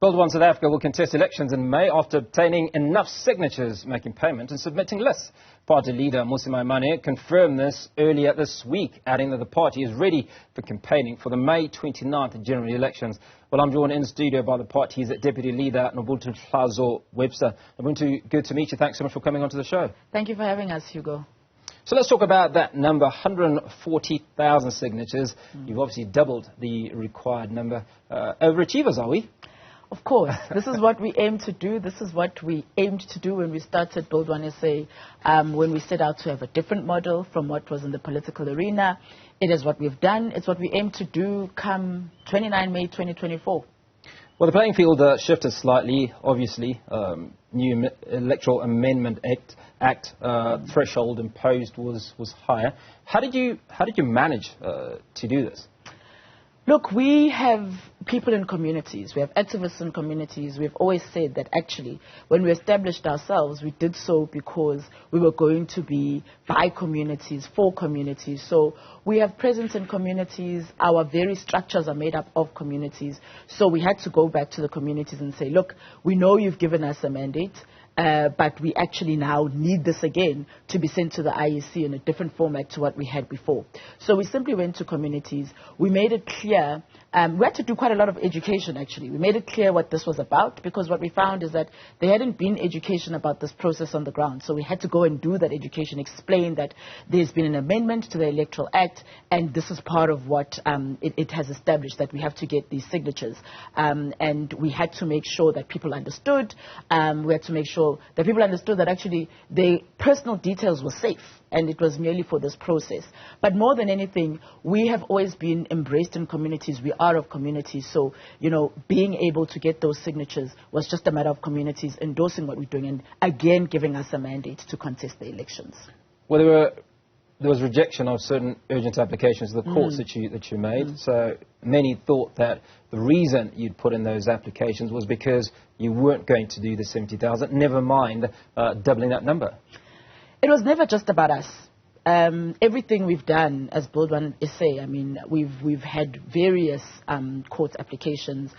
Build One South Africa will contest elections in May after obtaining enough signatures, making payment and submitting lists. Party leader Mmusi Maimane confirmed this earlier this week, adding that the party is ready for campaigning for the May 29th general elections. Well, I'm joined in studio by the party's Deputy Leader Nobuntu Hlazo-Webster. Nobuntu, good to meet you. Thanks so much for coming onto the show. Thank you for having us, Hugo. So let's talk about that number, 140,000 signatures. You've obviously doubled the required number. Overachievers, are we? Of course. This is what we aim to do. This is what we aimed to do when we started Build One SA, when we set out to have a different model from what was in the political arena. It is what we've done. It's what we aim to do come 29 May 2024. Well, the playing field shifted slightly, obviously. New Electoral Amendment Act threshold imposed was higher. How did you manage to do this? Look, we have people in communities. We have activists in communities. We've always said that actually when we established ourselves, we did so because we were going to be by communities, for communities. So we have presence in communities. Our very structures are made up of communities. So we had to go back to the communities and say, look, we know you've given us a mandate. But we actually now need this again to be sent to the IEC in a different format to what we had before. So we simply went to communities. We made it clear. We had to do quite a lot of education, actually. We made it clear what this was about, because what we found is that there hadn't been education about this process on the ground. So we had to go and do that education, explain that there's been an amendment to the Electoral Act, and this is part of what it has established, that we have to get these signatures. And we had to make sure that people understood. We had to make sure that people understood that actually their personal details were safe, and it was merely for this process. But more than anything, we have always been embraced in communities. We are of communities. So, being able to get those signatures was just a matter of communities endorsing what we're doing and, again, giving us a mandate to contest the elections. Well, there was rejection of certain urgent applications to the courts that you made. So many thought that the reason you'd put in those applications was because you weren't going to do the 70,000, never mind doubling that number. It was never just about us. Everything we've done as Build One SA, I mean, we've had various court applications.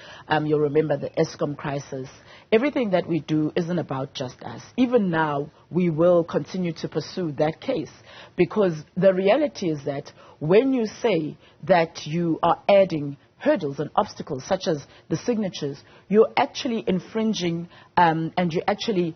You'll remember the Eskom crisis. Everything that we do isn't about just us. Even now, we will continue to pursue that case, because the reality is that when you say that you are adding hurdles and obstacles such as the signatures, you're actually infringing and you're actually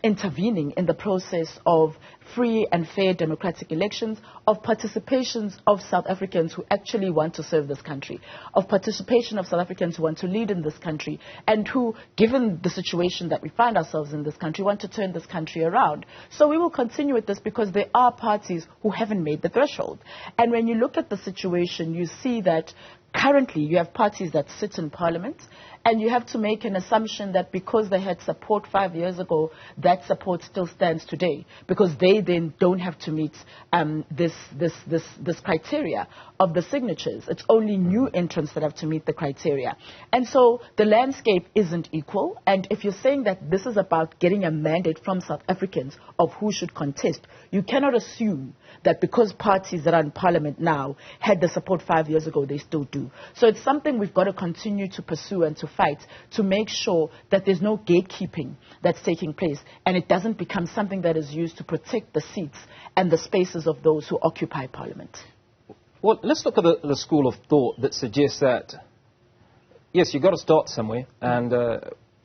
intervening in the process of free and fair democratic elections, of participations of South Africans who actually want to serve this country, of participation of South Africans who want to lead in this country, and who, given the situation that we find ourselves in this country, want to turn this country around. So we will continue with this because there are parties who haven't made the threshold. And when you look at the situation, you see that currently, you have parties that sit in Parliament, and you have to make an assumption that because they had support 5 years ago, that support still stands today, because they then don't have to meet this criteria of the signatures. It's only new entrants that have to meet the criteria. And so the landscape isn't equal. And if you're saying that this is about getting a mandate from South Africans of who should contest, you cannot assume that because parties that are in Parliament now had the support 5 years ago, they still do. So it's something we've got to continue to pursue and to fight to make sure that there's no gatekeeping that's taking place, and it doesn't become something that is used to protect the seats and the spaces of those who occupy Parliament. Well, let's look at the school of thought that suggests that, yes, you've got to start somewhere, and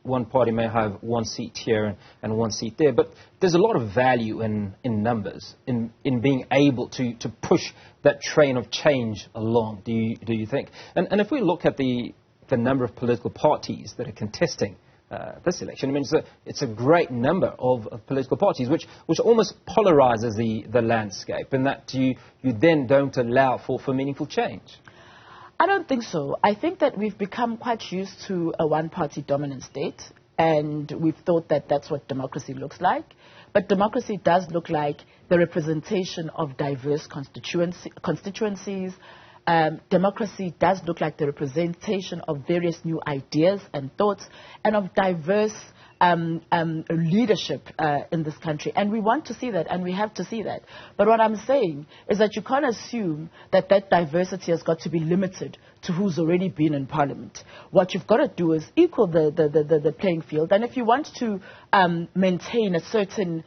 one party may have one seat here and one seat there, but there's a lot of value in numbers, in being able to push that train of change along, do you think? And if we look at the number of political parties that are contesting this election, I mean, it's a great number of political parties, which almost polarizes the landscape, and that you then don't allow for meaningful change. I don't think so. I think that we've become quite used to a one-party dominant state, and we've thought that that's what democracy looks like. But democracy does look like the representation of diverse constituencies. Democracy does look like the representation of various new ideas and thoughts, and of diverse leadership in this country. And we want to see that, and we have to see that. But what I'm saying is that you can't assume that that diversity has got to be limited to who's already been in parliament. What you've got to do is equal the playing field. And if you want to maintain a certain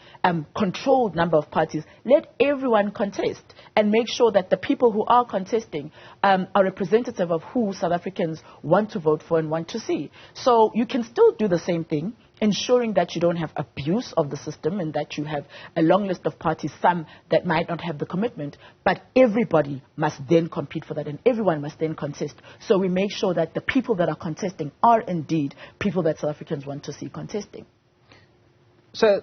controlled number of parties, let everyone contest and make sure that the people who are contesting are representative of who South Africans want to vote for and want to see. So you can still do the same thing, ensuring that you don't have abuse of the system and that you have a long list of parties, some that might not have the commitment, but everybody must then compete for that and everyone must then contest. So we make sure that the people that are contesting are indeed people that South Africans want to see contesting. So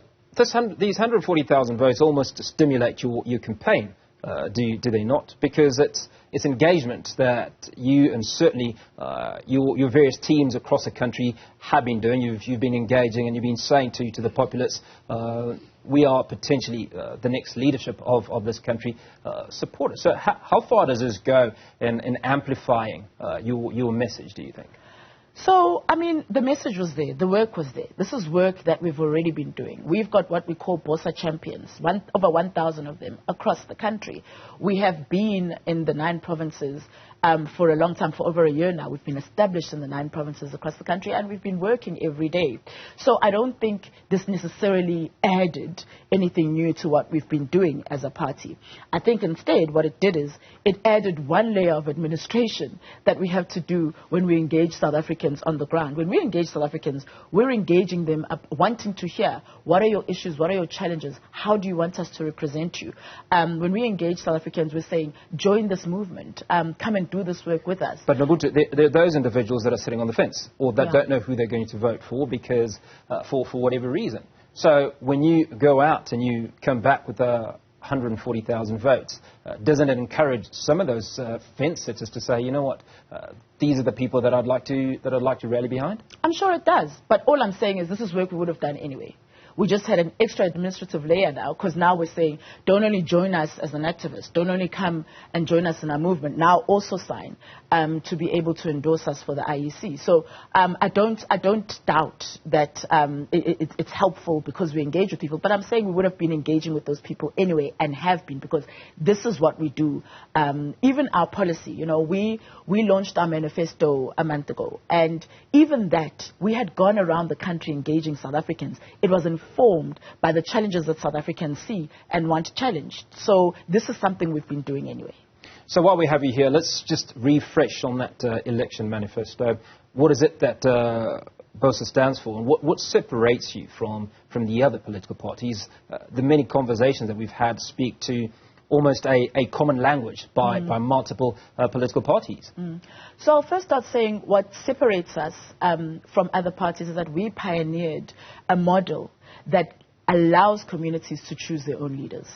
these 140,000 votes almost stimulate your campaign, do they not? Because it's engagement that you and certainly your various teams across the country have been doing. You've been engaging and you've been saying to the populace, we are potentially the next leadership of this country. Support it. So how far does this go in amplifying your message, do you think? So, I mean, the message was there. The work was there. This is work that we've already been doing. We've got what we call Bosa champions, over 1,000 of them across the country. We have been in the 9 provinces for a long time, for over a year now. We've been established in the 9 provinces across the country, and we've been working every day. So I don't think this necessarily added anything new to what we've been doing as a party. I think instead what it did is it added one layer of administration that we have to do when we engage South Africans on the ground. When we engage South Africans, we're engaging them wanting to hear, what are your issues, what are your challenges, how do you want us to represent you? When we engage South Africans, we're saying, join this movement, come and do this work with us. But Nobuntu, there are those individuals that are sitting on the fence, or that don't know who they're going to vote for because for whatever reason. So when you go out and you come back with 140,000 votes, doesn't it encourage some of those fence sitters to say, you know what, these are the people that I'd like to rally behind? I'm sure it does, but all I'm saying is this is work we would have done anyway. We just had an extra administrative layer now, because now we're saying, don't only join us as an activist, don't only come and join us in our movement, now also sign to be able to endorse us for the IEC. So I don't doubt that it's helpful because we engage with people, but I'm saying we would have been engaging with those people anyway and have been, because this is what we do. Even our policy, you know, we launched our manifesto a month ago, and even that, we had gone around the country engaging South Africans. It was informed by the challenges that South Africans see and want challenged. So this is something we've been doing anyway. So while we have you here, let's just refresh on that election manifesto. What is it that Bosa stands for, and what separates you from the other political parties? The many conversations that we've had speak to almost a common language by multiple political parties. So I'll first start saying what separates us from other parties is that we pioneered a model that allows communities to choose their own leaders.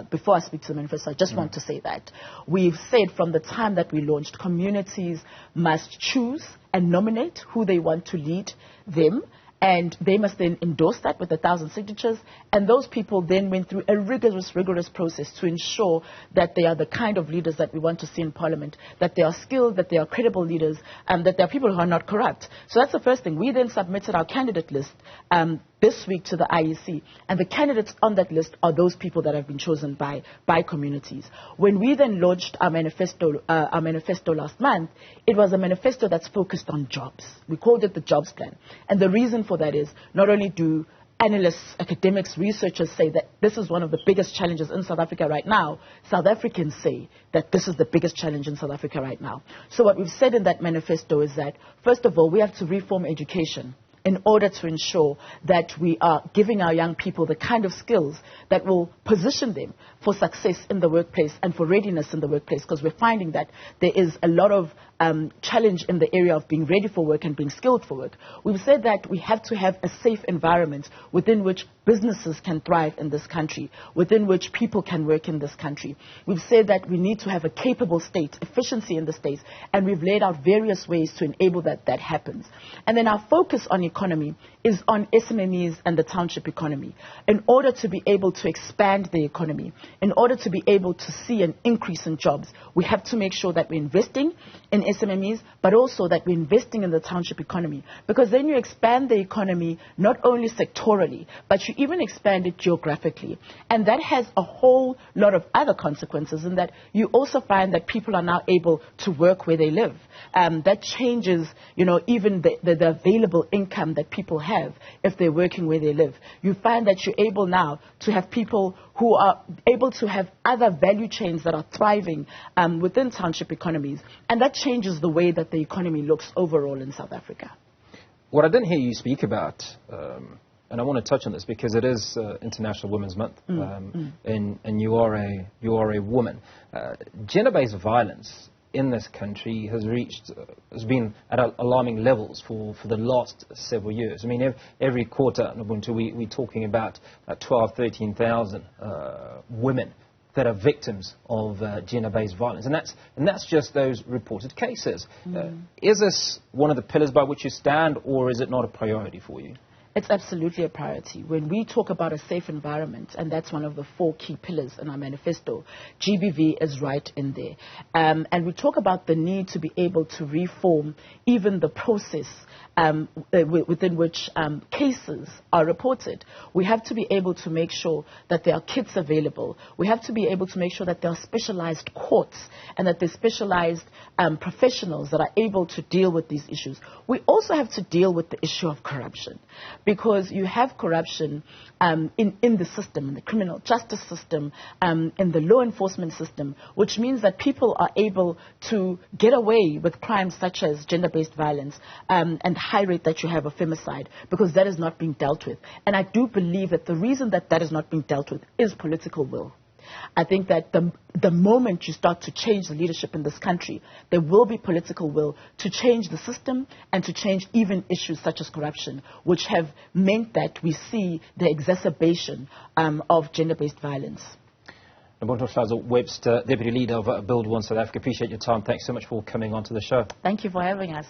Before I speak to the manifesto, I just want to say that. We've said from the time that we launched, communities must choose and nominate who they want to lead them, and they must then endorse that with 1,000 signatures. And those people then went through a rigorous process to ensure that they are the kind of leaders that we want to see in Parliament, that they are skilled, that they are credible leaders, and that they are people who are not corrupt. So that's the first thing. We then submitted our candidate list this week to the IEC, and the candidates on that list are those people that have been chosen by communities. When we then launched our manifesto last month, it was a manifesto that's focused on jobs. We called it the Jobs Plan. And the reason for that is not only do analysts, academics, researchers say that this is one of the biggest challenges in South Africa right now, South Africans say that this is the biggest challenge in South Africa right now. So what we've said in that manifesto is that, first of all, we have to reform education in order to ensure that we are giving our young people the kind of skills that will position them for success in the workplace and for readiness in the workplace, because we're finding that there is a lot of challenge in the area of being ready for work and being skilled for work. We've said that we have to have a safe environment within which businesses can thrive in this country, within which people can work in this country. We've said that we need to have a capable state, efficiency in the state, and we've laid out various ways to enable that happens. And then our focus on economy is on SMMEs and the township economy. In order to be able to expand the economy, in order to be able to see an increase in jobs, we have to make sure that we're investing in SMMEs, but also that we're investing in the township economy. Because then you expand the economy not only sectorally, but you even expand it geographically. And that has a whole lot of other consequences in that you also find that people are now able to work where they live. That changes, even the available income that people have if they're working where they live. You find that you're able now to have people who are able to have other value chains that are thriving within township economies. And that changes the way that the economy looks overall in South Africa. What I didn't hear you speak about, and I want to touch on this because it is International Women's Month, and you are a woman. Gender-based violence in this country has been at alarming levels for the last several years. I mean, every quarter, Nobuntu, we're talking about 12,000, 13,000 women that are victims of gender-based violence, and that's just those reported cases. Is this one of the pillars by which you stand, or is it not a priority for you? It's absolutely a priority. When we talk about a safe environment, and that's one of the 4 key pillars in our manifesto, GBV is right in there. And we talk about the need to be able to reform even the process within which cases are reported. We have to be able to make sure that there are kits available. We have to be able to make sure that there are specialized courts and that there are specialized professionals that are able to deal with these issues. We also have to deal with the issue of corruption, because you have corruption in the system, in the criminal justice system, in the law enforcement system, which means that people are able to get away with crimes such as gender-based violence and high rate that you have of femicide, because that is not being dealt with. And I do believe that the reason that that is not being dealt with is political will. I think that the moment you start to change the leadership in this country, there will be political will to change the system and to change even issues such as corruption, which have meant that we see the exacerbation of gender-based violence. Nobuntu Hlazo-Webster, Deputy Leader of Build One South Africa. Appreciate your time. Thanks so much for coming on to the show. Thank you for having us.